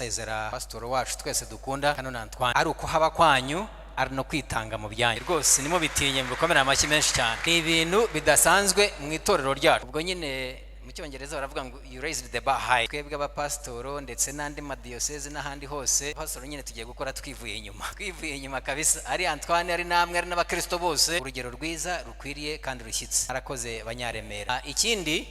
Sezera pastor wacu twese dukunda hano Antoine ari uko haba kwanyu ari no kwitanga mu byanyu rwose nimo bitinye bikomera amashyi menshi cyane ni ibintu bidasanzwe mu itorero ryacu ubwo nyine mu cyongereza baravuga ngo you raised the bar high twebwe abapasitoro ndetse n'andi madiyoseze n'ahandi hose pastor nyine tugiye gukora twivuye inyuma kabisa ari Antoine ari namwe ari n'abakristo bose urugero rwiza rukwiriye kandi rushyitse arakoze banyaremera ikindi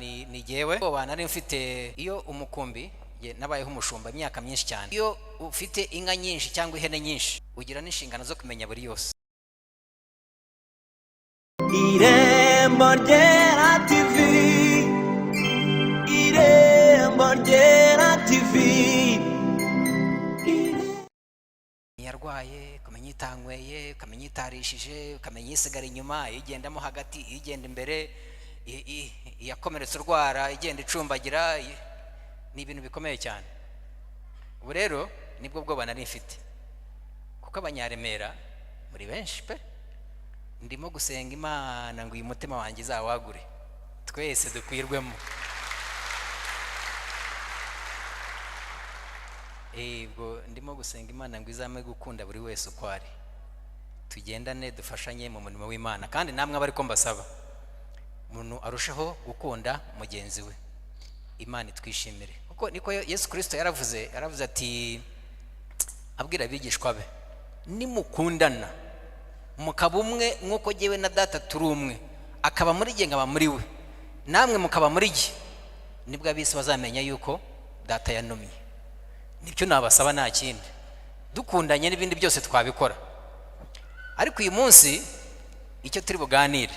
ni jewe bana nari mfite iyo umukumbi nabayeho umushumba imyaka myinshi cyane iyo ufite inka nyinshi cyangwa ihene nyinshi ugira n'inshingano zo kumenya buri yose Irembo Ryera TV Irembo Ryera TV yarwaye kumenya itanyweye kumenya itarishije kumenya isigara inyuma igendamo hagati igenda imbere yakomeretse urwara igenda icumbagira ni ibintu bikomeye cyane ubu rero nibwo bwoba nari mfite kuko abanyaremera muri benshi pe ndimo gusenga Imana ngo uyu mutima wanjye izawagure twese dukwirwemo ubwo ndimo gusenga Imana ngo izame gukunda buri wese uko ari tugendane dufashanye mu murimo w'Imana kandi namwe abari ko mbasaba umuntu arushaho gukunda mugenzi we Imana twishimire kuko niko Yesu Kristo yaravuze ati abwira abigishwa be nimukundana mukaba umwe nkuko jewe na data turi umwe akaba muri jye ngaba muri we namwe mukaba muri jye nibwo abisi bazamenya yuko data yanumye nibyo nabasaba nta kindi dukundanye n'ibindi byose twabikora ariko uyu munsi icyo turi buganire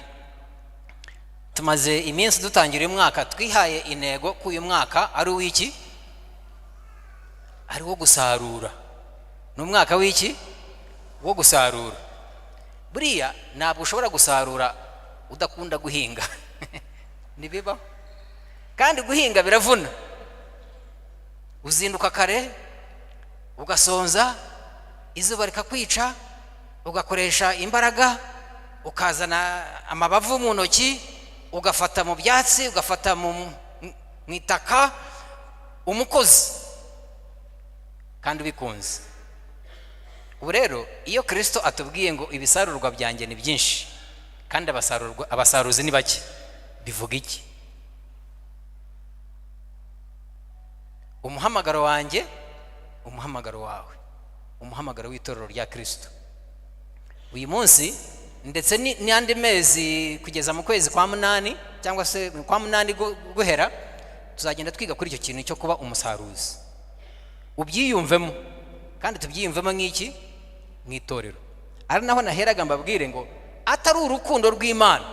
tumaze iminsi dutangira uyu mwaka twihaye intego ko uyu mwaka ari uw'iki ari wo gusarura ni umwaka w'iki wo gusarura buriya ntabwo ushobora gusarura udakunda guhinga nibiba kandi guhinga biravuna uzinduka kare ugasonza izuba rikakwica ugakoresha imbaraga ukazana amabavu mu ntoki ugafata mu byatsi ugafata mu itaka umukozi kandi ubikunze ubu rero iyo Kristo atubwiye ngo ibisarurwa byanjye ni byinshi kandi abasaruzi ni bake bivuga iki umuhamagaro wanjye umuhamagaro wawe umuhamagaro w'itorero rya Kristo uyu munsi ndetse n'andi mezi kugeza mu kwezi kwa munani cyangwa se kwa munani guhera tuzagenda twiga kuri icyo kintu cyo kuba umusaruzi ubyiyumvemo kandi tubyiyumvemo nk'iki mw'itorero ari naho naheraga mbabwire ngo atari urukundo rw'Imana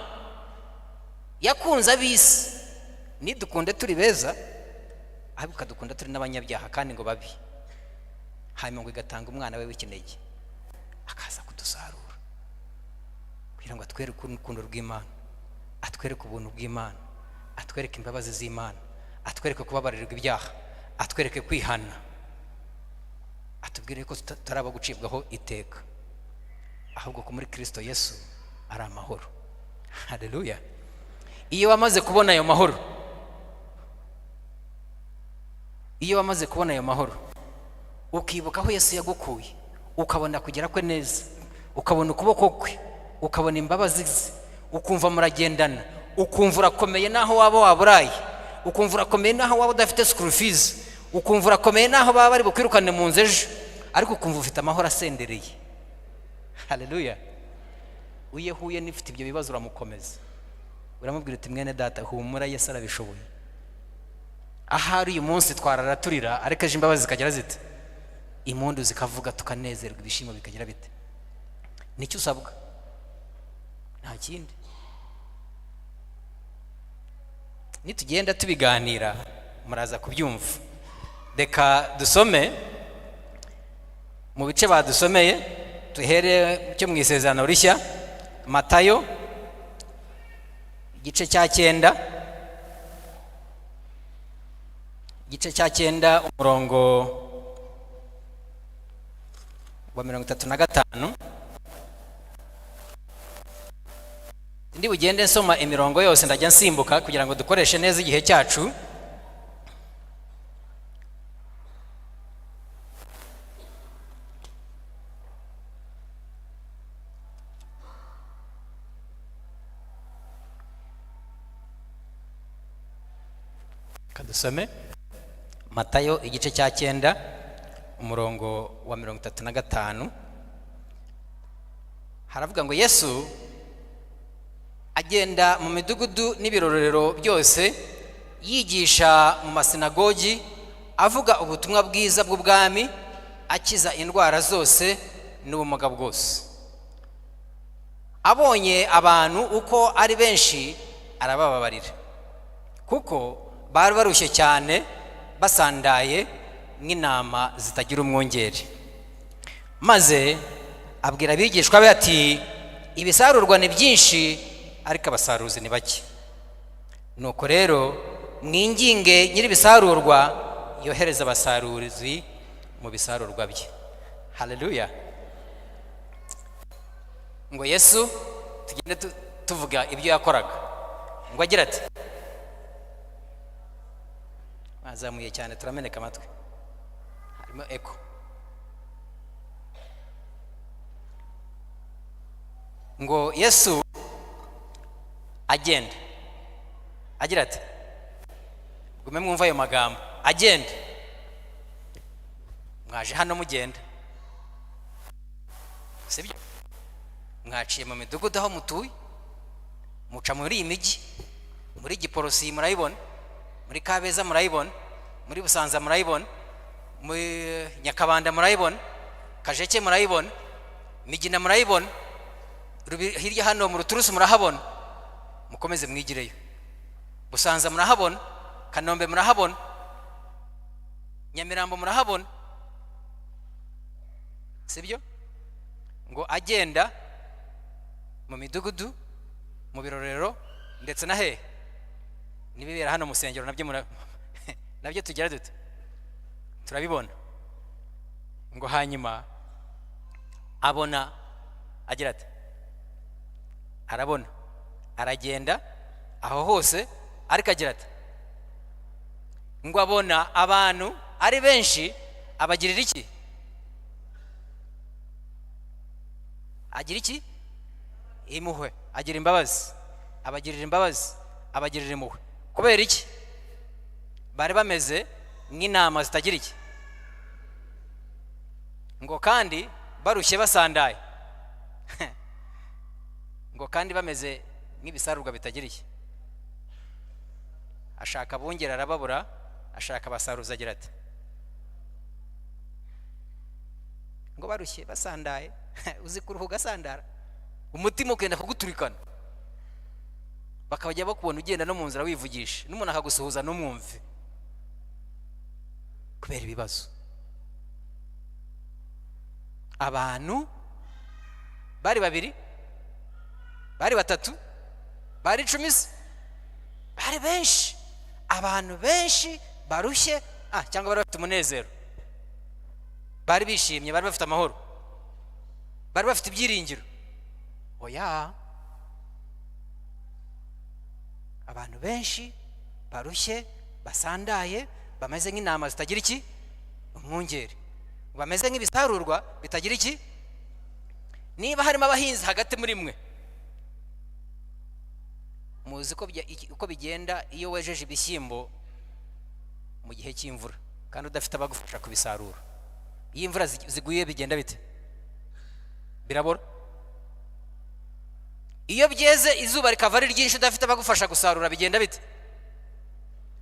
yakunze abisi nidukunde turi beza ahubwo kadukunda turi n'abanyabyaha kandi ngo babi hanyuma ngo igatanga umwana we w'ikinege akaza kudusarura kugira ngo atwereke urukundo rw'Imana atwereke ubuntu bw'Imana atwereke imbabazi z'Imana atwereke kubabarirwa ibyaha atwereke kwihana atubwire ko tutaraba gucibwaho iteka ahubwo ko muri Kristo Yesu ari amahoro haleluya iyo wamaze kubona ayo mahoro ukibuka aho Yesu yagukuye ukabona kugera kwe neza ukabona ukuboko kwe ukabona imbabazi ze ukumva muragendana ukumva urakomeye naho waba waburaye ukumva urakomeye naho waba udafite school fees ukumva urakomeye naho baba bari bukwirukane mu nzu ejo ariko ukumva ufite amahoro asendereye haleluya uyehuye n'ifite ibyo bibazo uramukomeza uramubwira uti mwene data humura Yesu arabishoboye ahari uyu munsi twarara turira ariko ejo imbabazi zikagera zite impundu zikavuga tukanezerwa ibishimo bikagira bite nicyo usabwa nta kindi nitugenda tubiganira muraza kubyumva reka dusome mu bice badusomeye tuhere cyo mu isezerano rishya Matayo igice cya 9 umurongo wa 35 ndi bugende nsoma imirongo yose ndajya nsimbuka kugira ngo dukoreshe neza igihe cyacu kadusome Matayo igice cya 9 umurongo wa 35. Haravuga ngo Yesu agenda mu midugudu n'ibirorero byose yigisha mu masinagogi avuga ubutumwa bwiza bw'ubwami, akiza indwara zose n'ubumuga bwose. Abonye abantu uko ari benshi arabababarira, kuko bari barushye cyane basandaye nk'intama zitagira umwungeri. Maze abwira abigishwa be ati, ibisarurwa ni byinshi ariko abasaruzi ni bake. Nuko rero mwinginge nyir'ibisarurwa yohereza abasaruzi mu bisarurwa bye. Haleluya. Ngo Yesu tugende tuvuga ibyo yakoraga. Ngo agira ati, azamuye cyane turameneka amatwi, harimo eko. Ngo Yesu agenda agira ati, gume mwumva ayo magambo, agenda. Mwaje hano mugenda, sibyo? Mwaciye mu midugudu aho mutuye, muca muri iyi migi, muri Giporosi murayibona, muri Kabeza murayibona, muri Busanza murayibona, muri Nyakabanda murayibona, Kajeke murayibona, Migina murayibona, hirya hano mu Ruturusu murahabona. Mukomeze mwigireyo. Busanza murahabona, Kanombe murahabona, Nyamirambo murahabona, sibyo? Ngo agenda mu midugudu, mu birorero, ndetse na he nibibera hano musengero nabyo nabyo tugira dute turabibona. Ngo hanyuma abona agira ati, arabona aragenda aho hose, ariko agira ati, ngo abona abantu ari benshi abagirira iki? Agira iki? Impuhwe. Agira imbabazi, abagirira imbabazi, abagirira impuhwe. Kubera iki? Bari bameze nk'intama zitagira iki? Ngo kandi barushye basandaye. Ngo kandi bameze nk'ibisarurwa bitagira iki? Ashaka bongera arababura, ashaka basaruza agira ati, ngo barushye basandaye. Uzi kuruhuka ugasandara, umutima ukenda kuguturikana, bakabajya bakubona ugenda no mu nzira wivugisha, n'umuntu akagusuhuza n'umwumve, kubera ibibazo. Abantu bari babiri, bari batatu, bari 10, bari benshi, abantu benshi barushye, cyangwa bari bafite umunezero, bari bishimye, bari bafite amahoro, bari bafite ibyiringiro. Oya, abantu benshi barushye basandaye, bameze nk'intama zitagira iki? Umwungeri. Bameze nk'ibisarurwa bitagira iki? Niba harimo abahinzi hagati muri mwe, muzi uko bigenda iyo wejeje ibishyimbo mu gihe cy'imvura kandi udafite abagufasha kubisarura. Iyo imvura ziguye bigenda bite? Birabora. Iyo byeze izuba rikava ari ryinshi udafite abagufasha gusarura bigenda bite?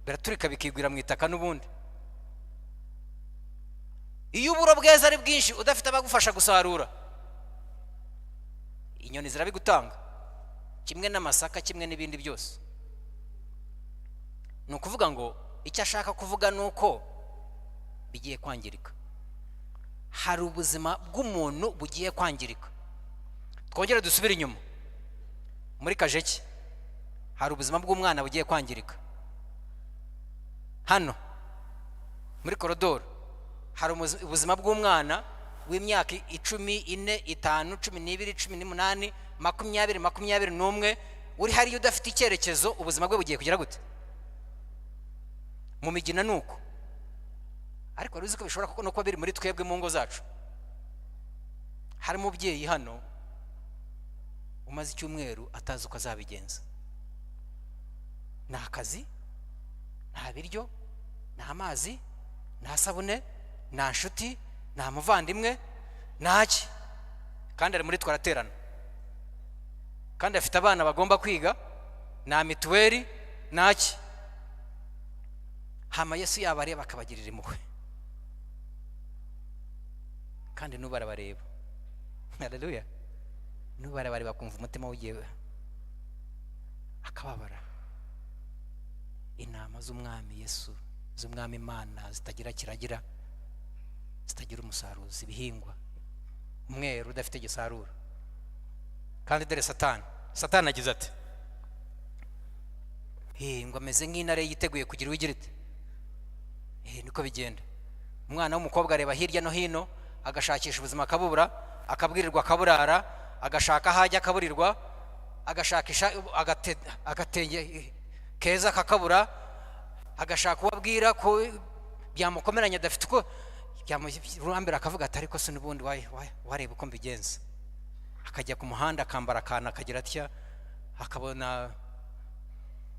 Biraturika bikigwira mu itaka n'ubundi. Iyo uburo bweze ari bwinshi udafite abagufasha gusarura, inyoni zirabigutanga, kimwe n'amasaka, kimwe n'ibindi byose. Ni ukuvuga ngo icyo ashaka kuvuga ni uko bigiye kwangirika. Hari ubuzima bw'umuntu bugiye kwangirika. Twongere dusubire inyuma muri Kajeke, hari ubuzima bw'umwana bugiye kwangirika. Hano muri korodoro hari ubuzima bw'umwana w'imyaka 10, 4, 5, 12, 18, 20, 21 uri hariyo udafite icyerekezo. Ubuzima bwe bugiye kugira gute? Mu Migina nuko. Ariko ruzi ko bishobora no kuba biri muri twebwe mu ngo zacu. Hari umubyeyi hano umaze icyumweru atazi uko azabigenza. Ni akazi, nta biryo, nta mazi, nta sabune, nta nshuti, nta muvandimwe, ntaki. Kandi ari muri twaraterana, kandi afite abana bagomba kwiga, nta mituweli, ntaki. Hama Yesu yabareba akabagirira impuhwe, kandi n'ubu arabareba. Haleluya. N'ubu arabareba kumva umutima ugiye akababara. Inama z'umwami Yesu, z'umwami Imana zitagira kiragira, zitagira umusaruzi, ibihingwa umweru udafite gisarura. Kandi dore Satani agize ati ngo ameze nk'intare yiteguye kugira uwigira ite. Niko bigenda. Umwana w'umukobwa areba hirya no hino, agashakisha ubuzima akabubura, akabwirirwa akaburara, agashaka hajya akaburirwa, agashakisha agatenge keza kakabura, agashaka uwabwira ko byamukomeranya adafite uko byamurambira, akavuga ati ariko se n'ubundi wareba uko mbigenza. Akajya ku muhanda akambara akana akagira atya, akabona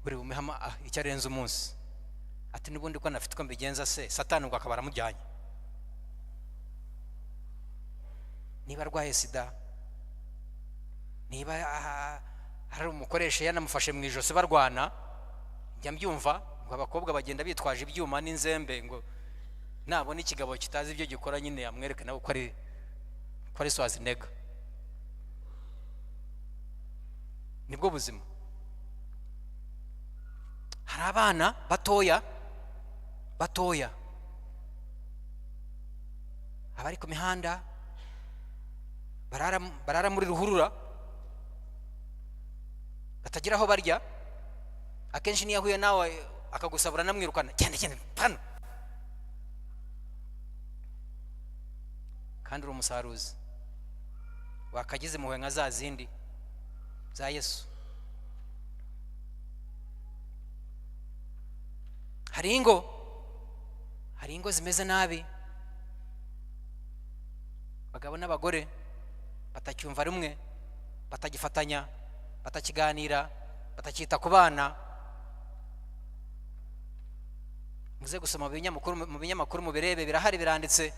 buri bumehama icyo arenze umunsi, ati n'ubundi ko nafite uko mbigenza se. Satani ngo akabara amujyanye. Niba arwaye sida, niba hari umukoresha yanamufashe mu ijosi barwana, njya mbyumva ngo abakobwa bagenda bitwaje ibyuma n'inzembe, ngo nabona ikigabo kitazi ibyo gikora nyine yamwereke nawe ko ari Schwarzenegger. Nibwo buzima. Hari abana batoya abari ku mihanda barara muri ruhurura, batagira aho barya. Akenshi niyo ahuye nawe akagusabura namwirukana, cyane hano. Kandi uri umusaruzi, wakagize impuhwe nka za zindi za Yesu. Hari ingo zimeze nabi, abagabo n'abagore batacyumva rumwe, batagifatanya, batakiganira, batakita ku bana. Muze gusoma mu binyamakuru mubirebe, birahari, biranditse.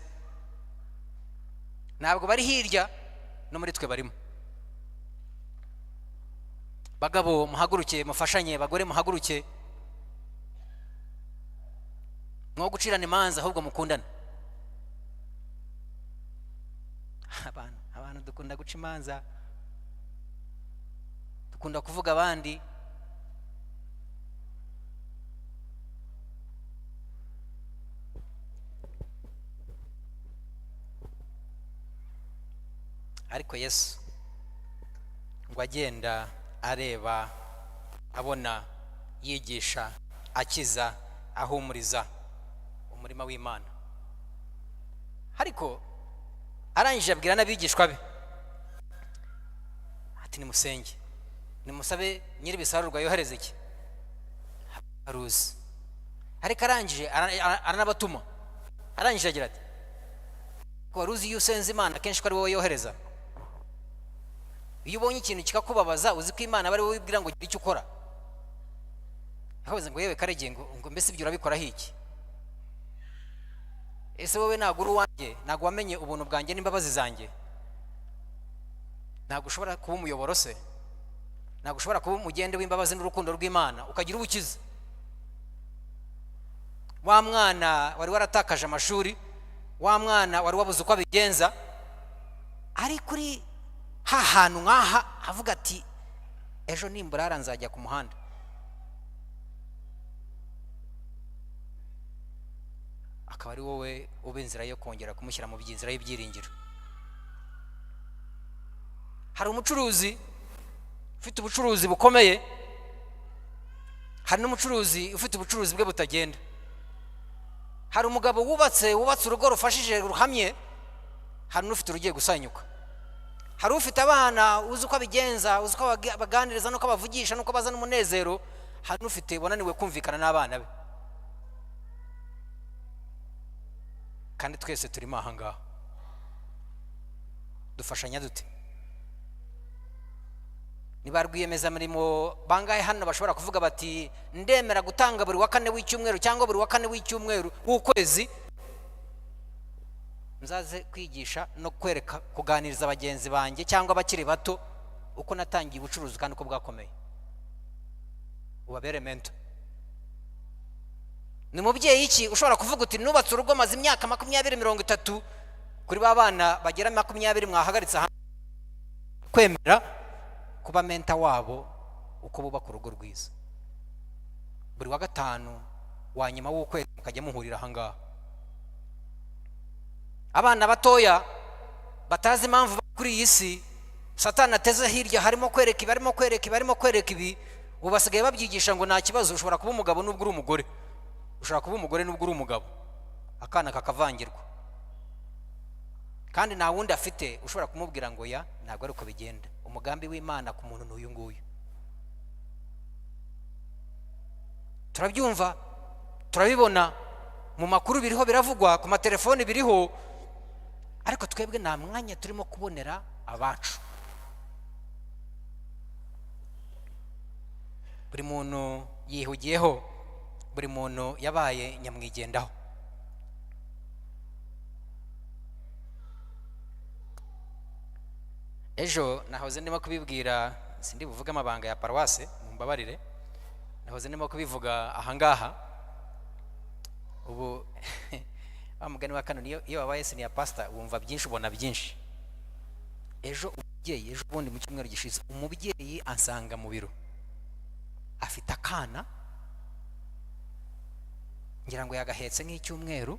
Ntabwo bari hirya, no muri twe barimo. Bagabo muhaguruke mufashanye, bagore muhaguruke, mwo gucirana imanza ahubwo mukundana. Abantu dukunda guca imanza, dukunda kuvuga abandi. Ariko Yesu ngo agenda areba, abona, yigisha, akiza, ahumuriza umurima w'Imana. Ariko arangije abwira n'abigishwa be ati nimusenge, nimusabe nyiri bisarurwa yohereze iki aruzi. Ariko arangije aranabatuma, arangije agira ati ko waruzi iyo usenze Imana kenshi ko ari wowe yohereza. Iyo ubonye ikintu kikakubabaza, uzi ko Imana bari wowe wibwira ngo gira icyo ukora. Yakoze ngo yewe karege ngo mbese ibyo urabikora hiki? Ese wowe naguru wanjye, ntago wamenye ubuntu bwanjye n'imbabazi zanjye? Ntago ushobora kuba umuyoboro se? Ntago ushobora kuba umugende w'imbabazi n'urukundo rw'Imana ukagira ubukiza? Wa mwana wari waratakaje amashuri, wa mwana wari wabuze uko abigenza, ari kuri hantu nk'aha avuga ati ejo nimburara nzajya ku muhanda. Akaba ari wowe ube inzira yo kongera kumushyira mu by'inzira y'ibyiringiro. Hari umucuruzi ufite ubucuruzi bukomeye, hari n'umucuruzi ufite ubucuruzi bwe butagenda. Hari umugabo wubatse urugo rufashije ruhamye, hari n'ufite urugiye gusanyuka. Hari ufite abana uzi uko abigenza, uzi uko baganiriza n'uko bavugisha n'uko bazana umunezero, hari n'ufite wananiwe kumvikana n'abana be. Kandi twese turimo aha ngaha, dufashanya dute? niba rwiyemezamirimo bangahe hano bashobora kuvuga bati ndemera gutanga buri wa kane w'icyumweru cyangwa buri wa kane w'icyumweru w'ukwezi nzaze kwigisha no kwereka kuganiriza abagenzi banjye cyangwa abakiri bato uko natangiye ubucuruzi kandi uko bwakomeye, ubabere mento. Ni mubyeyi iki ushobora kuvuga uti nubatse urugo maze imyaka 20-30 kuri ba bana bagera 20 mwahagaritse kwemera kuba menta wabo uko bubaka urugo rwiza. Buri wa gatanu wa nyuma w'ukwezi mukajya muhurira ahangaha. Abana batoya batazi impamvu kuri iyi si Satani ateze hirya, harimo kwereka ibi ubu basigaye babyigisha ngo nta kibazo, ushobora kuba umugabo n'ubwo uri umugore, ushobora kuba umugore n'ubwo uri umugabo, akana kakavangirwa kandi nta wundi afite ushobora kumubwira ngo ya ntabwo ari uko bigenda. Umugambi w'Imana ku muntu n'uyu nguyu. Turabyumva, turabibona mu makuru, biriho biravugwa ku matelefoni, biriho, ariko twebwe nta mwanya turimo kubonera abacu. Buri muntu yihugiyeho, buri muntu yabaye nyamwigendaho. Ejo nahoze ndimo kubibwira, sindi buvuga amabanga ya paruwase, mumbabarire, nahoze ndimo kubivuga ahangaha. Ubu bamugani wa kano iyo wabaye senior pastor wumva byinshi, ubona byinshi. Ejo bundi mu cyumweru gishize umubyeyi ansanga mu biro, afite akana ngira ngo yagahetse nk'icyumweru,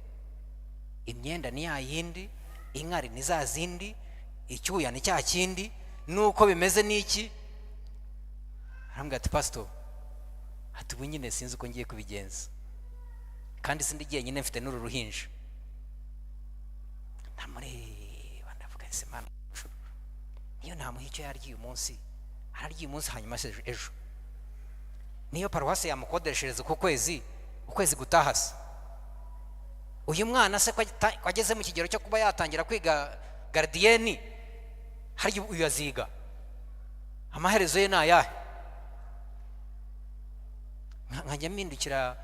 imyenda ni yayindi, inkari ni za zindi, icyuya ni cya kindi, nuko bimeze niki. Arambwira ati pastor, ati ubu nyine sinzi uko ngiye kubigenza kandi sindi giye nyine mfite n'uru ruhinja. Namureba ndavuga ese Mana, niyo ntamuha icyo yaryiye umunsi, araryiye umunsi hanyuma ejo niyo paruwasi yamukodeshereza uko ukwezi gutahase. Uyu mwana se kwageze mu kigero cyo kuba yatangira kwiga gardiyeni, hari uyu aziga, amaherezo ye ni ayahe? Nkajya mpindukira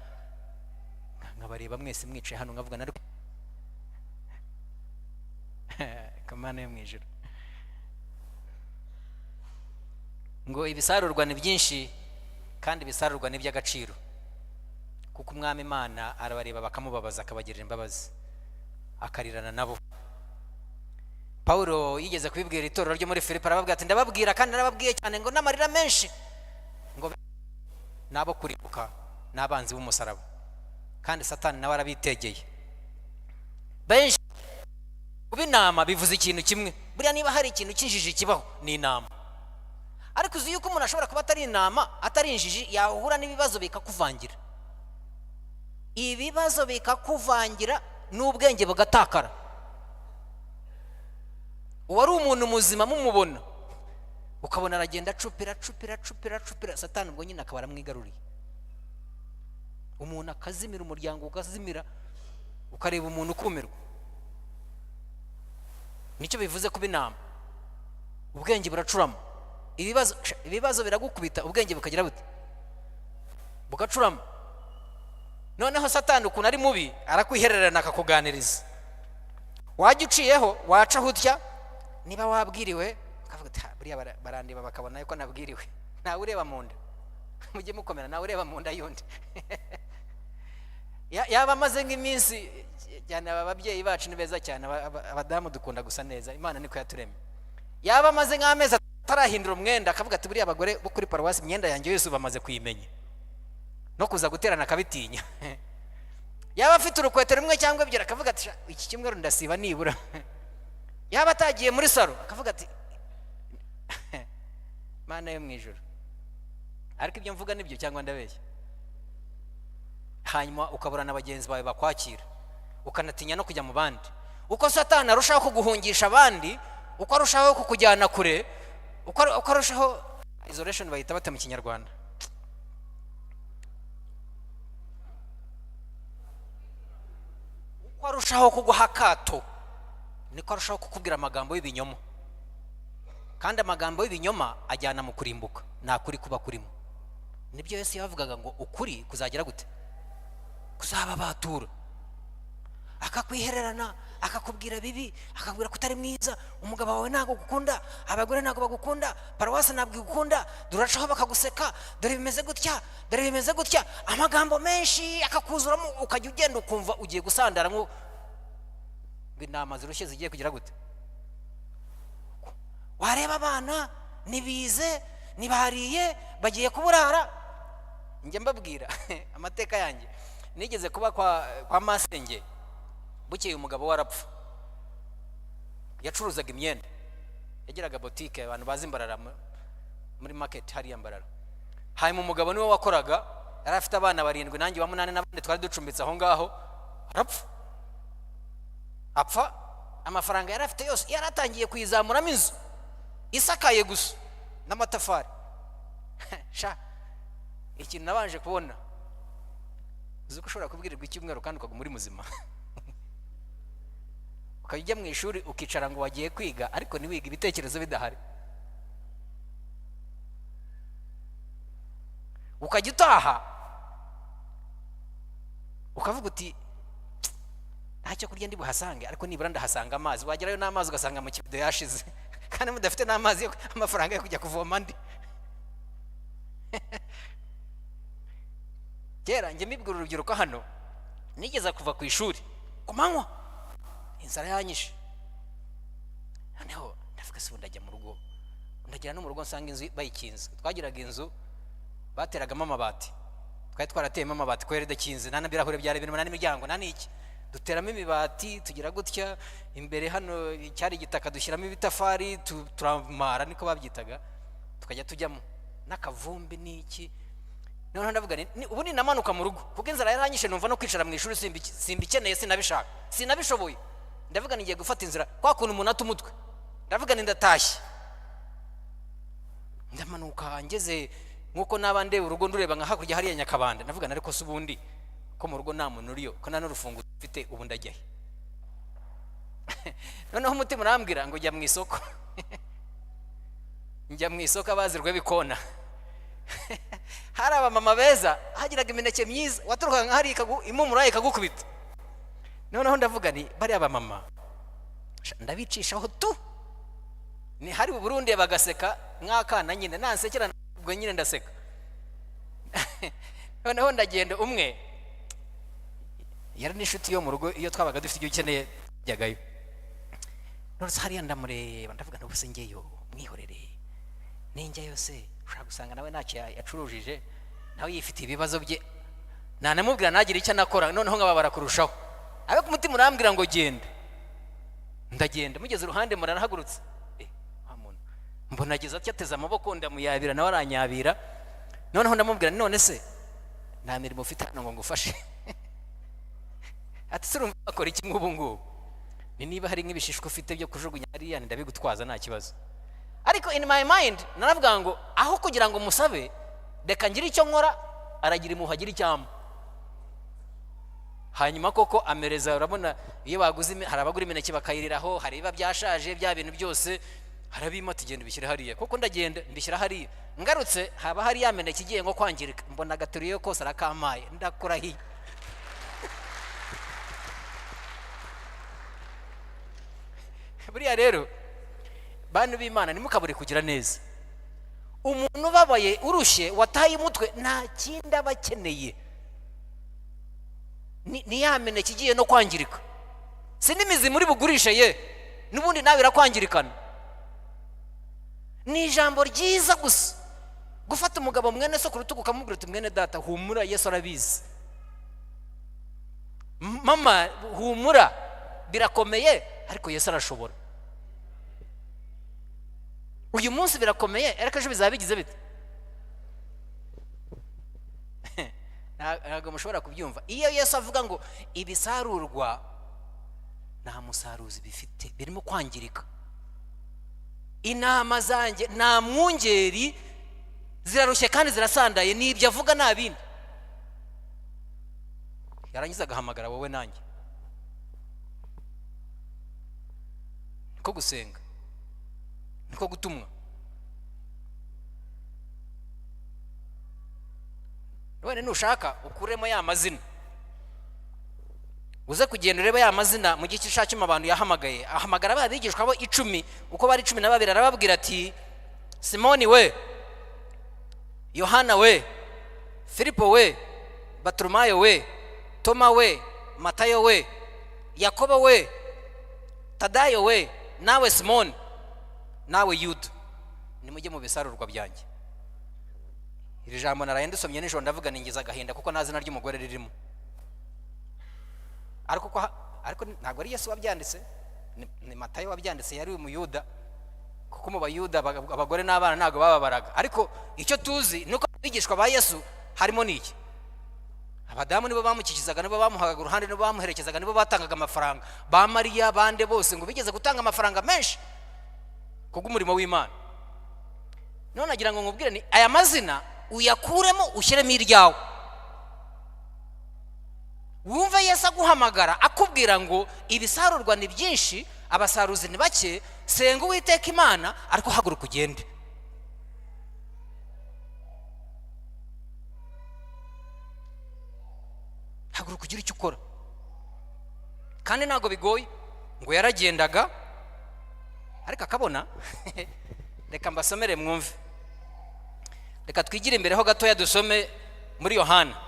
nkabareba mwese mwicaye hano nkavuga na Kamana yo mwijuru ngo ibisarurwa ni byinshi kandi ibisarurwa ni by'agaciro, kuko umwami Imana arabareba bakamubabaza, akabagirira imbabazi, akarirana nabo. Paulo yigeze kubibwira itorero ryo muri Filipi, arababwira ati ndababwira kandi narababwiye cyane ngo n'amarira menshi ngo nabo kuribuka n'abanzi b'umusaraba, kandi Satani nawe arabitegeye benshi. Kuba inama bivuze ikintu kimwe, buriya niba hari ikintu cy'injiji kibaho ni inama. Ariko uzi yuko umuntu ashobora kuba atari inama, atari injiji, yahura n'ibibazo bikakuvangira, ibibazo bikakuvangira n'ubwenge bugatakara. Uwari umuntu muzima mumubona ukabona aragenda cupira, Satani ubwo nyine akaba aramwigaruriye. Umuntu akazimira, umuryango ukazimira, ukareba umuntu ukumirwa. Nicyo bivuze kuba inama. Ubwenge buracurama, ibibazo biragukubita, ubwenge bukagira bute, bugacurama. Noneho Satani ukuntu ari mubi arakwihererana akakuganiriza, wajya uciyeho wacaho utya, niba wabwiriwe ukavuga ati buriya barandeba bakabona yuko nabwiriwe. Nawe ureba mu nda, mujye mukomera, nawe ureba mu nda y'undi. Yaba amaze nk'iminsi cyane, ababyeyi bacu ni beza cyane, abadamu dukunda gusa neza, Imana niko yaturemye. Yaba amaze nk'amezi atarahindura umwenda, akavuga ati buriya abagore bo kuri paruwasi imyenda yanjye yose bamaze kuyimenya, no kuza guterana akabitinya. Yaba afite urukwetero rumwe cyangwa ebyiri, akavuga ati iki cyumweru ndasiba nibura. Yaba atagiye muri saro, akavuga ati Mana yo mwijuru. Ariko ibyo mvuga nibyo cyangwa ndabeshya? Hanyuma ukaburana abagenzi bawe bakwakira, ukanatinya no kujya mu bandi. Uko Satani arushaho kuguhungisha abandi, uko arushaho kukujyana kure, uko arushaho, isolation bayita bata mu Kinyarwanda, uko arushaho kuguha akato, niko arushaho kukubwira amagambo y'ibinyoma. kandi amagambo y'ibinyoma ajyana mu kurimbuka, nta kuri kuba kurimo. Nibyo Yesu yavugaga ngo ukuri kuzagera gute? Kuzaba batura, akakwihererana, akakubwira bibi, akakubwira kutari mwiza, umugabo wawe ntago gukunda, abagore ntago bagukunda, paruwasi ntabwo igukunda, duracaho bakaguseka, dore bimeze gutya, dore bimeze gutya, amagambo menshi akakuzuramo, ukajya ugenda ukumva ugiye gusandara ngo inama zirushye zigiye kugira gute. Wareba abana nibize, nibariye, bagiye kuburara. Njye mbabwira amateka yanjye, nigeze kuba kwa masenge, bukeye umugabo warapfa, yacuruzaga imyenda, yagiraga boutique, abantu bazi Mbarara, muri market hariya Mbarara. Hanyuma umugabo niwe wakoraga, yari afite abana 7, nanjye wa 8 n'abandi twari ducumbitse aho ngaho, apfa. Amafaranga yari afite yose yaratangiye kuyizamuramo inzu isakaye gusa n'amatafari. Sha ikintu nabanje kubona, uzuko ushobora kubwirirwa icyumweru kandi ukaguma muri muzima. Ukajya mu ishuri ukicara ngo wagiye kwiga, ariko niwiga ibitekerezo bidahari. Ukajya utaha ukavuga uti ntacyo kurya ndi buhasange, ariko nibura ndahasanga amazi. Wagerayo n'amazi ugasanga mu kibido yashize, kandi mudafite n'amazi, amafaranga yo kujya kuvoma andi. Kera njye mbibwira urubyiruko hano, nigeza kuva ku ishuri ku manywa, inzara yanyishe. Noneho ndavuga se ndajya mu rugo, ndagera no mu rugo nsanga inzu bayikinze. Twagiraga inzu bateragamo amabati, twari twarateyemo amabati kwere dakinze, nta n'ibirahure byari birimo, nta n'imiryango, nta n'iki. Duteramo imibati tugira gutya, imbere hano cyari igitaka dushyiramo ibitafari, turamara niko babyitaga, tukajya tujyamo n'akavumbi n'iki. Noneho ndavuga ubu ni namanuka mu rugo, kuko inzara yaranyishe, numva no kwicara mu ishuri simbikeneye, sinabishaka, sinabishoboye. Ndavuga ngiye gufata inzira kwa kuntu umuntu atumutwe, ndavuga ndatashye. Ndamanuka ngeze nkuko nabande urugo ndureba nka hakurya hariya Nyakabanda, ndavuga nariko se ubundi ko mu rugo nta muntu uriyo, ko nta n'urufunguzo mfite, ubu ndajyahe? Noneho umutima urambwira ngo jya mu isoko. Njya mu isoko abazirwe bikona. Hari abamama beza, hagiraga imineke myiza, waturuka nka hari impumuro ikagukubita. Noneho ndavuga ni bari abamama ndabicishaho tu, ni hari u Burundi bagaseka mwakana nyine, nansekera ubwo nyine ndaseka. Noneho ndagenda, umwe yari n'inshuti yo mu rugo, iyo twabaga dufite ibyo ukeneye jyagayo. None hariya ndamureba, ndavuga ngo bose ngeyo mwihorere, ninjyayo se ushaka gusanga nawe ntacyo yacurujije, nawe yifite ibibazo bye, nanamubwira nagira icyo nakora, noneho nkababara kurushaho. Abe ku mutima urambwira ngo genda. Ndagenda, mugeze uruhande muranahagurutse, muntu mbona ageze ateze amaboko, ndamuyabira nawe aranyabira. Noneho ndamubwira none se nta mirimo ufite hano ngo ngufashe? Ati se urumva akora iki nk'ubu ngubu? Ni niba hari nk'ibishishwa ufite byo kujugunya hariya ndabigutwaza nta kibazo. Ariko in my mind naravuga ngo aho kugira ngo musabe, reka ngira icyo nkora, aragira imuhagira icyampa. Hanyuma koko amereza, urabona iyo baguze, hari abagura imineke bakayiriraho, hari biba byashaje bya bintu byose, harabima tugenda bishyira hariya. Kuko ndagenda mbishyira hariya, ngarutse haba hari yameneke igiye ngo kwangirika, mbona agaturiye kose arakamaye, ndakurahiye. Buriya rero bantu b'Imana nimukabure kugira neza. Umuntu ubabaye urushye wataye umutwe nta kindi abakeneye, ni yameneke igiye no kwangirika. Si n'imizi muri bugurishe ye, n'ubundi nawe irakwangirikana. Ni ijambo ryiza gusa gufata umugabo mwene so ku rutugu ukamubwira uti mwene data humura, Yesu arabizi. Mama humura, birakomeye ariko Yesu arashobora. Uyu munsi birakomeye ariko ejo bizaba bigize bite? Ntabwo mushobora kubyumva. Iyo Yesu avuga ngo ibisarurwa nta musaruzi bifite, birimo kwangirika, intama zanjye nta mwungeri, zirarushye kandi zirasandaye, n'ibyo avuga nta bindi. Yarangiza agahamagara wowe nanjye. Niko gusenga, niko gutumwa. none nushaka ukuremo ya mazina, uze kugenda ureba ya mazina mu gice cya 10 abantu yahamagaye. Ahamagara abigishwa bo 10 uko bari 12, arababwira ati Simoni we, Yohana we, Filipo we, Bartolomayo we, Toma we, Matayo we, Yakobo we, Tadayo we, nawe Simoni, nawe Yuda, nimujye mu bisarurwa byanjye. Iri jambo naraye ndisomye nijoro ndavuga ningiza agahinda kuko nta zina ry'umugore ririmo. Ariko ntabwo ari Yesu wabyanditse, ni Matayo wabyanditse, yari umuyuda, kuko mu bayuda abagore n'abana ntabwo bababaraga. Ariko icyo tuzi nuko abigishwa ba Yesu harimo niki, abadamu nibo bamukikizaga, nibo bamuhaga uruhande, nibo bamuherekezaga, nibo batangaga amafaranga. Ba Mariya bande bose ngo bigeze gutanga amafaranga menshi kubw'umurimo w'Imana. None agira ngo nkubwire ni aya mazina uyakuremo ushyiremo iryawe. Wumva Yesu aguhamagara akubwira ngo ibisarurwa ni byinshi, abasaruzi ni bake, senga Uwiteka Imana, ariko haguruka ugende. Haguruka ugira icyo ukora. Kandi ntabwo bigoye, ngo yaragendaga ariko akabona. Reka mbasomere mwumve, reka twigire imbere ho gatoya dusome muri Yohana.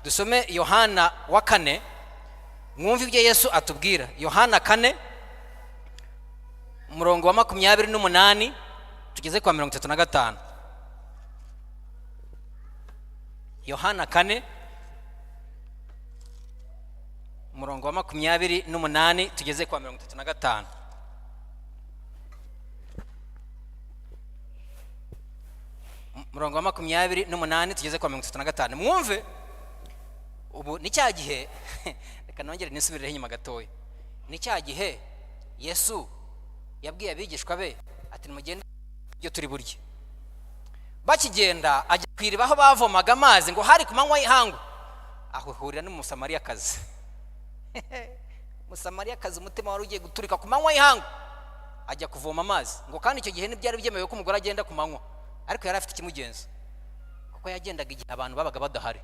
Dusome Yohana wa 4 mwumve ibyo Yesu atubwira. Yohana 4 umurongo wa 28 tugeze kwa 35. Yohana 4 umurongo wa 28 tugeze kwa 35. Umurongo wa 28 tugeze kwa 35. Mwumve ubu ni cya gihe reka nongere nisubirire inyuma gatoya. Ni cya gihe Yesu yabwiye abigishwa be ati nimugende ibyo turi burye. Bakigenda ajya kwiriba aho bavomaga amazi, ngo hari ku manywa y'ihangu, aho hurira n'umusamariyakazi. Umusamariyakazi umutima wari ugiye guturika ku manywa y'ihangu, ajya kuvoma amazi. Ngo kandi icyo gihe ntibyari byemewe ko umugore agenda ku manywa, ariko yari afite ikimugenza kuko yagendaga igihe abantu babaga badahari.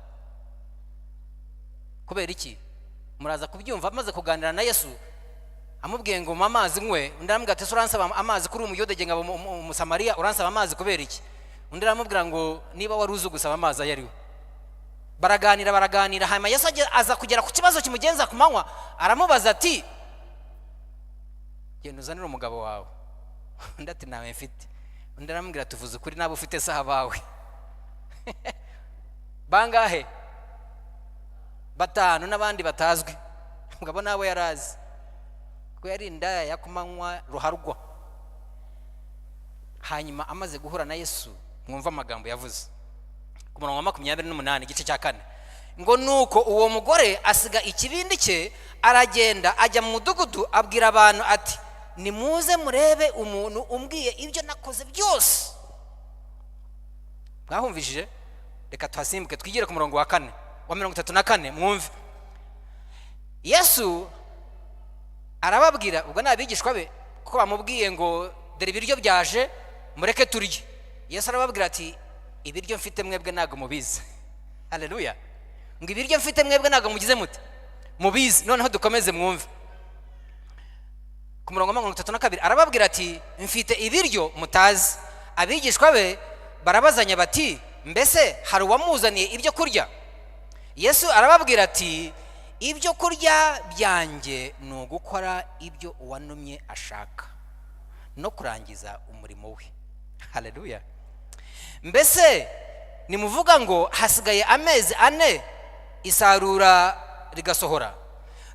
Kubera iki? Muraza kubyumva. Amaze kuganira na Yesu amubwiye ngo amazi nkwe, undi aramubwira ati uransaba amazi kuri umuyuda genga umusamariya, uransaba amazi kubera iki? Undi aramubwira ngo niba wari uzi gusaba amazi ayariwe. Baraganira hanyuma Yesu aza kugera ku kibazo kimugenza ku manywa, aramubaza ati genda uzanire umugabo wawe. Undi ati nawe mfite. Undi aramubwira tuvuze ukuri, nabo ufite saha bawe. Bangahe? 5 n'abandi batazwi. Mugabo nawe yarazi ko yari indaya yakumanywa ruharugwa. Hanyuma amaze guhura na Yesu, mwumva amagambo yavuze ku murongo wa 28 igice cya 4, ngo nuko uwo mugore asiga ikibindi cye aragenda ajya mu mudugudu abwira abantu ati nimuze murebe umuntu umbwiye ibyo nakoze byose. Mwahumvishije? Reka twasimbuke twigire ku murongo wa 4 wa 34. Mwumve Yesu arababwira, ubwo nabigishwa be ko bamubwiye ngo dore ibiryo byaje mureke turye. Yesu arababwira ati ibiryo mfite mwebwe ntago mubizi. Haleluya. Ngo ibiryo mfite mwebwe ntago mugize mute mubizi. Noneho dukomeze mwumve ku murongo wa 32 arababwira ati mfite ibiryo mutazi. Abigishwa be barabazanya bati mbese hari uwamuzaniye ibyo kurya? Yesu arababwira ati ibyo kurya byanjye ni ugukora ibyo uwantumye ashaka no kurangiza umurimo we. Haleluya. Mbese nimuvuga ngo hasigaye amezi 4 isarura rigasohora?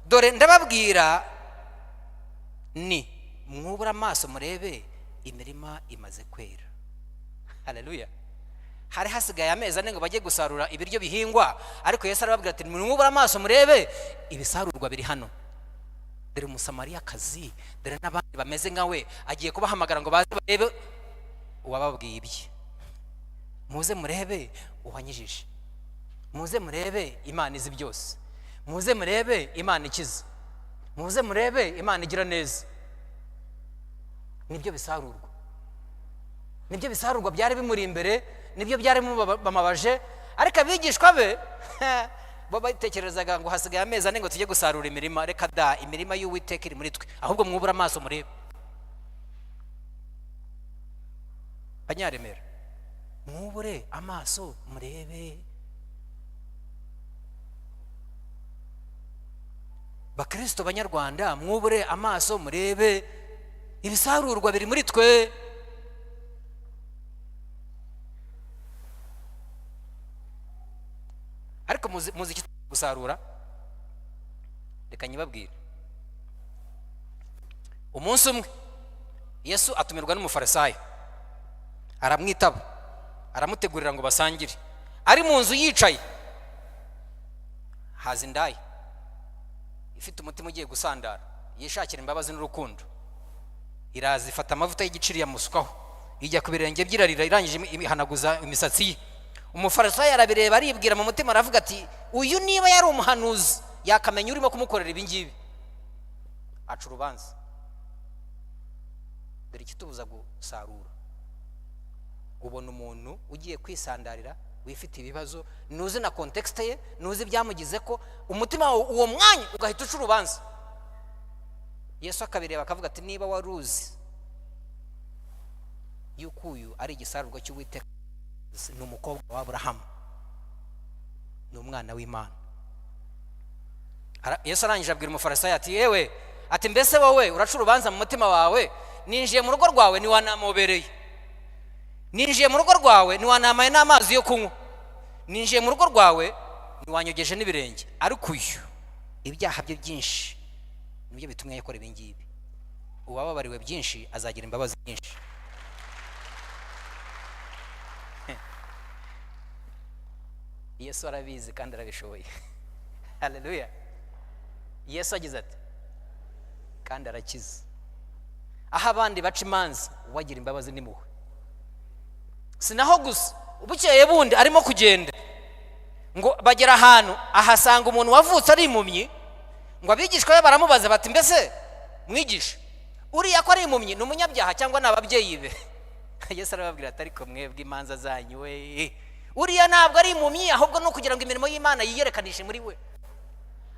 Dore ndababwira ni mwubura amaso murebe imirima imaze kwera. Haleluya. Hari hasigaye amezi 4 ngo bajye gusarura ibiryo bihingwa, ariko Yesu arababwira ati mwubura amaso murebe ibisarurwa biri hano. Dore umusamariyakazi, dore n'abandi bameze nkawe, agiye kubahamagara ngo baze barebe uwababwiye ibye. Muze murebe uwanyijije, muze murebe Imana izi byose, muze murebe Imana ikiza, muze murebe Imana igira neza. Nibyo bisarurwa, nibyo bisarurwa byari bimuri imbere, nibyo byari bamabaje. ariko abigishwa be bo batekerezaga ngo hasigaye amezi ane ngo tujye gusarura imirima. Reka da, imirima y'Uwiteka iri muri twe, ahubwo mwubura amaso murebe. Banyaremera, mwubure amaso murebe. Bakristo banyarwanda, mwubure amaso murebe, ibisarurwa biri muri twe. Ariko muzi gusarura, reka nyibabwire. Umunsi umwe Yesu atumirwa n'umufarisayo, aramwitaba, aramutegurira ngo basangire. Ari mu nzu yicaye, haza indaya ifite umutima ugiye gusandara, yishakira imbabazi n'urukundo. Iraza ifata amavuta y'igiciri yamusukaho, ijya ku birenge by'irarira, irangije ihanaguza imisatsi ye. Umufarisayo arabireba, aribwira mu mutima, aravuga ati uyu niba yari umuhanuzi yakamenya urimo kumukorera ibi ngibi. Aca urubanza. Dore ikitubuza gusarura, ubona umuntu ugiye kwisandarira, wifite ibibazo, nuzi na context ye, nuzi byamugize ko umutima uwo mwanya ugahita uca urubanza. Yesu akabireba akavuga ati niba waruzi yuko uyu ari igisarurwa cy'Uwiteka, ni umukobwa wa Aburahamu, ni umwana w'Imana. Yesu arangije abwira umufarisayo ati yewe, ati mbese wowe uraca urubanza mu mutima wawe? Ninjiye mu rugo rwawe ntiwanamobereye, ninjiye mu rugo rwawe ntiwanamaye n'amazi yo kunywa, ninjiye mu rugo rwawe ntiwanyogeje n'ibirenge. Ariko uyu ibyaha bye byinshi nibyo bitumye yakora ibi ngibi. Uwababariwe byinshi azagira imbabazi nyinshi. Yesu arabizi kandi arabishoboye. Haleluya. Yesu agize ati kandi arakiza. Aho abandi baca imanza, uwagira imbabazi n'impuhwe. Sinaho gusa, ubukeye bundi arimo kugenda ngo bagera ahantu ahasanga umuntu wavutse ari impumyi. Ngo abigishwa be baramubaza bati mbese mwigisha, uriya ko ari impumyi ni umunyabyaha cyangwa ni ababyeyi be? Yesu arababwira ati ariko mwebwe imanza zanyu we, uriya ntabwo ari impumyi, ahubwo no kugira ngo imirimo y'Imana yiyerekanishe muri we.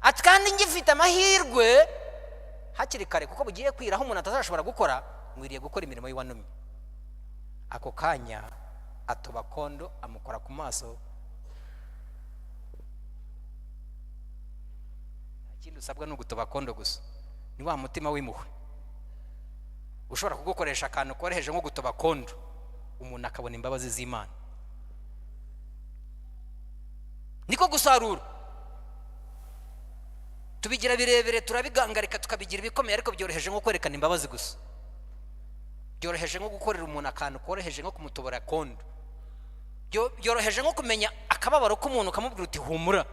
Ati kandi ngifite amahirwe hakiri kare, kuko bugiye kwira aho umuntu atazashobora gukora, mwiriye gukora imirimo y'Uwantumye. Ako kanya atoba kondo, amukora ku maso. Ikindi usabwa ni ugutoba kondo gusa, ni wa mutima w'impuhwe ushobora kugukoresha akantu koroheje nko gutoba kondo, umuntu akabona imbabazi z'Imana. Niko gusarura. Tubigira birebire, turabigangarika, tukabigira ibikomeye, ariko byoroheje nko kwerekana imbabazi gusa. Byoroheje nko gukorera umuntu akantu koroheje nko kumutobora kondo. Byoroheje nko kumenya akababaro k'umuntu ukamubwira uti humura.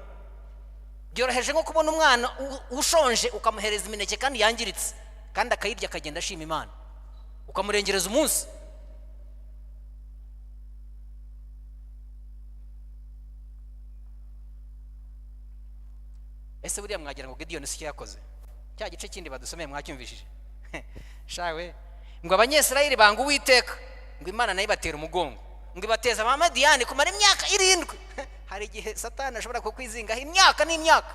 Byoroheje nko kubona umwana ushonje ukamuhereza imineke kandi yangiritse, kandi akayirya akagenda ashima Imana, ukamurengereza umunsi. Ese buriya mwagira ngo Gideon si cyo yakoze? Cya gice kindi badusomeye mwacyumvishije? Shawe ngo Abanyesirayeli banga Uwiteka, ngo Imana nayo ibatera umugongo, ngo ibateza Abamadiyani kumara imyaka 7. Hari igihe Satani ashobora kukwizingaho imyaka n'imyaka.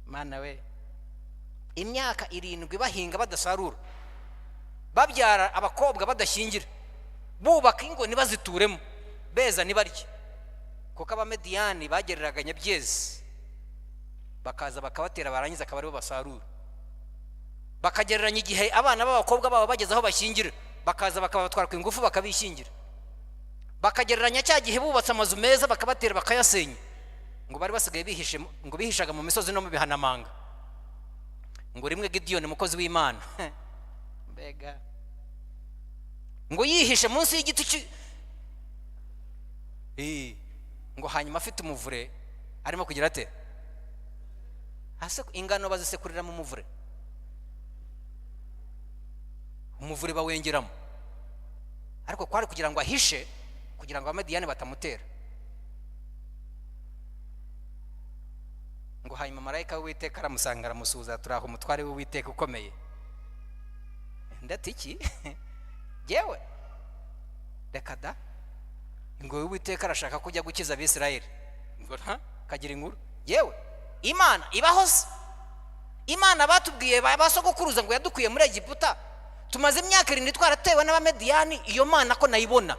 Mana we, imyaka 7 bahinga badasarura, babyara abakobwa badashyingira, bubaka ingo ntibazituremo, beza ntibarye. Kuko Abamediyani bagereraganya byeze, bakaza bakabatera, barangiza akaba aribo basarura. Bakagereranya igihe abana b'abakobwa babo bageze aho bashyingira, bakaza bakabatwara ku ingufu bakabishyingira. Bakagereranya cya gihe bubatse amazu meza bakabatera bakayasenya, ngo bari basigaye bihishe, ngo bihishaga mu misozi no mu bihanamanga. Ngo rimwe Gideon umukozi w'Imana mbega, ngo yihishe munsi y'igiti ngo hanyuma afite umuvure arimo kugira ate, hase ingano bazisekurira mu muvure, umuvure bawengeramo. Ariko kwari kugira ngo ahishe, kugira ngo Abamediyani batamutera. Ngo hanyuma marayika w'Uwiteka aramusanga, aramusuhuza, turaho umutware w'Uwiteka ukomeye. Ndati iki? Jewe reka da, ngo Uwiteka arashaka kujya gukiza Abisirayeli. Ngo kagira inkuru yewe Imana ibahoze. Imana batubwiye basogokuruza ngo yadukuye muri Egiputa, tumaze imyaka 7 twaratewe n'Abamediyani. Iyo Mana ko nayibona,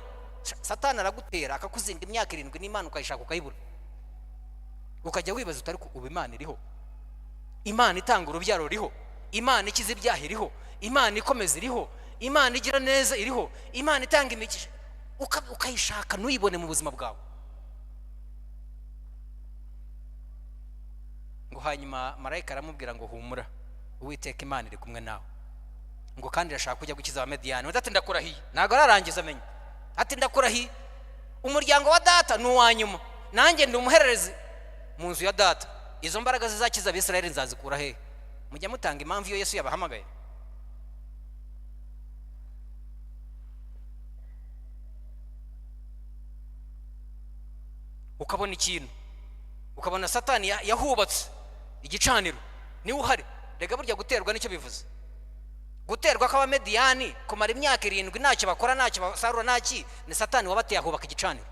Satani aragutera akakuzinga imyaka 7 n'Imana ukayishaka ukayibura, ukajya wibaza utari ubu Imana iriho, Imana itanga urubyaro iriho, Imana ikiza ibyaha iriho, Imana ikomeza iriho, Imana igira neza iriho, Imana itanga imigisha, ukayishaka ntuyibone mu buzima bwawe. Ngo hanyuma marayika aramubwira ngo humura, Uwiteka Imana iri kumwe nawe, ngo kandi irashaka kujya gukiza Abamediyani. Ati ndakurahiye, ntabwo ararangiza amenye. Ati ndakurahiye, umuryango wa data ni uwanyuma, nanjye ndi umuhererezi mu nzu ya data. Izo mbaraga zizakiza Abisirayeli nzazikura he? Mujya mutanga impamvu iyo Yesu yabahamagaye. Ukabona ikintu, ukabona Satani yahubatse igicaniro niwe uhari. Rega burya guterwa nicyo bivuze. Guterwa kw'Abamediyani kumara imyaka 7 ntacyo bakora, ntacyo basarura, ntaki, ni Satani wabateye ahubaka igicaniro.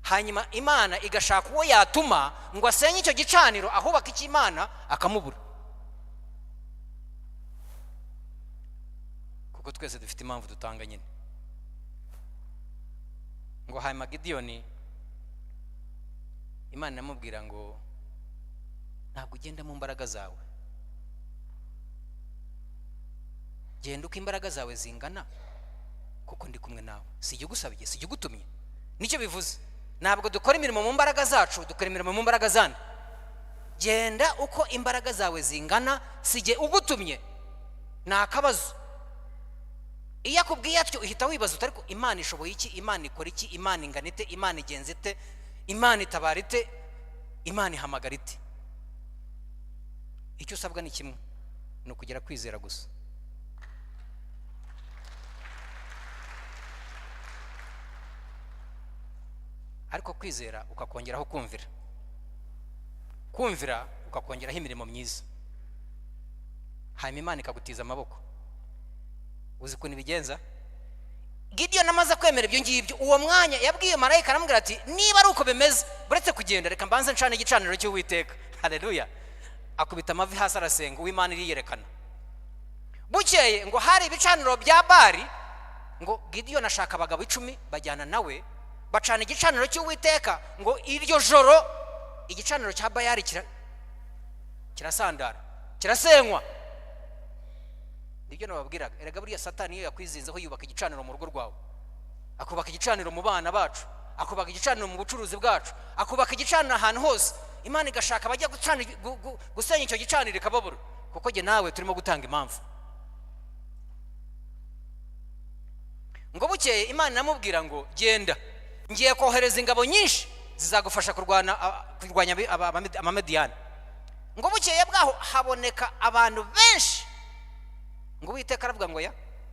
Hanyuma Imana igashaka uwo yatuma ngo asenye icyo gicaniro, ahubaka icy'Imana akamubura. Kuko twese dufite impamvu dutanga nyine. Ngo hanyuma Gideyoni Imana namubwira ngo ntabwo ugenda mu mbaraga zawe, genda uko imbaraga zawe zingana, kuko ndi kumwe nawe. Sijye gusabye, sijye gutumye. Nicyo bivuze. Ntabwo dukora imirimo mu mbaraga zacu, dukora imirimo mu mbaraga zandi. Genda uko imbaraga zawe zingana, sijye ugutumye. Nta kabazo. Iyo akubwiye atyo uhita wibaza utari ko Imana ishoboye iki, Imana ikora iki, Imana ingana ite, Imana igenza ite, Imana itabara ite, Imana ihamagara ite. Icyo usabwa ni kimwe, ni ukugira kwizera gusa. Ariko kwizera ukakongeraho kumvira, kumvira ukakongeraho imirimo myiza, hanyuma Imana ikagutiza amaboko. Uzi ko nibigenza? Gideyoni amaze kwemera ibyo ngibyo, uwo mwanya yabwiye marayika aramubwira ati niba ari uko bimeze buretse kugenda, reka mbanze ncane igicaniro cy'Uwiteka. Haleluya. Akubita amavi hasi arasenga, uw'Imana iriyerekana. Bukeye ngo hari ibicaniro bya Bali, ngo Gideyoni ashaka abagabo 10 bajyana nawe bacana igicaniro cy'Uwiteka. Ngo iryo joro igicaniro cya Bayali kirasandara, kirasenywa. Nibyo nababwiraga, erega buriya Satani iyo yakwizinzeho yubaka igicaniro mu rugo rwawe, akubaka igicaniro mu bana bacu, akubaka igicaniro mu bucuruzi bwacu, akubaka igicaniro ahantu hose. Imana igashaka bajya gusenya icyo gicaniro ikababura, kuko jye nawe turimo gutanga impamvu. Ngo bukeye Imana namubwira ngo genda, ngiye kohereza ingabo nyinshi zizagufasha kurwanya Abamediyani. Ngo bukeye bwaho haboneka abantu benshi. Ngo Uwiteka aravuga ngo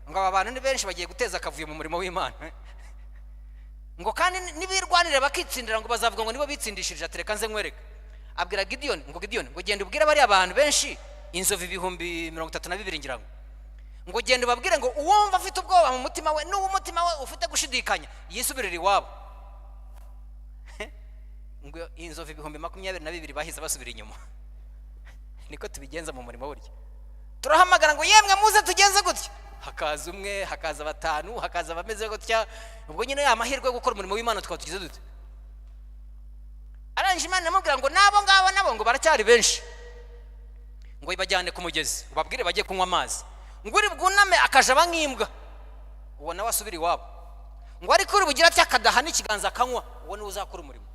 ngo aba bantu ni benshi bagiye guteza akavuyo mu murimo w'Imana. Ngo kandi nibirwanire bakitsindira ngo bazavuga ngo nibo bitsindishije. Atereka nze nkwereka. Abwira Gideyoni ngo Gideyoni, ngo genda ubwire bari abantu benshi, inzovu 32,000 ngira ngo genda ubabwire ngo uwumva afite ubwoba mu mutima we n'uwo mutima we ufite gushidikanya yisubirira iwabo. Ngo inzovu 22,000 bahize basubira inyuma. Niko tubigenza mu murimo burya. Turahamagara ngo yemwe muze tugenze gutya, hakaza umwe, hakaza 5, hakaza bameze gutya. Ubwo nyine ya mahirwe yo gukora umurimo w'Imana twaba tugize dute. Aranje Imana namubwira ngo nabo ngo baracyari benshi, ngo ibajyane ku mugezi ubabwire bajye kunywa amazi. Ngo uri bwuname akaja bankimbwa, uwo nawe asubira iwabo. Ngo ariko uri bugira cyakadaha n'ikiganza akanywa, uwo ni uzakora umurimo.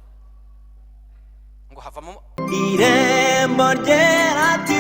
Ngo havamo Irembo ryera TV.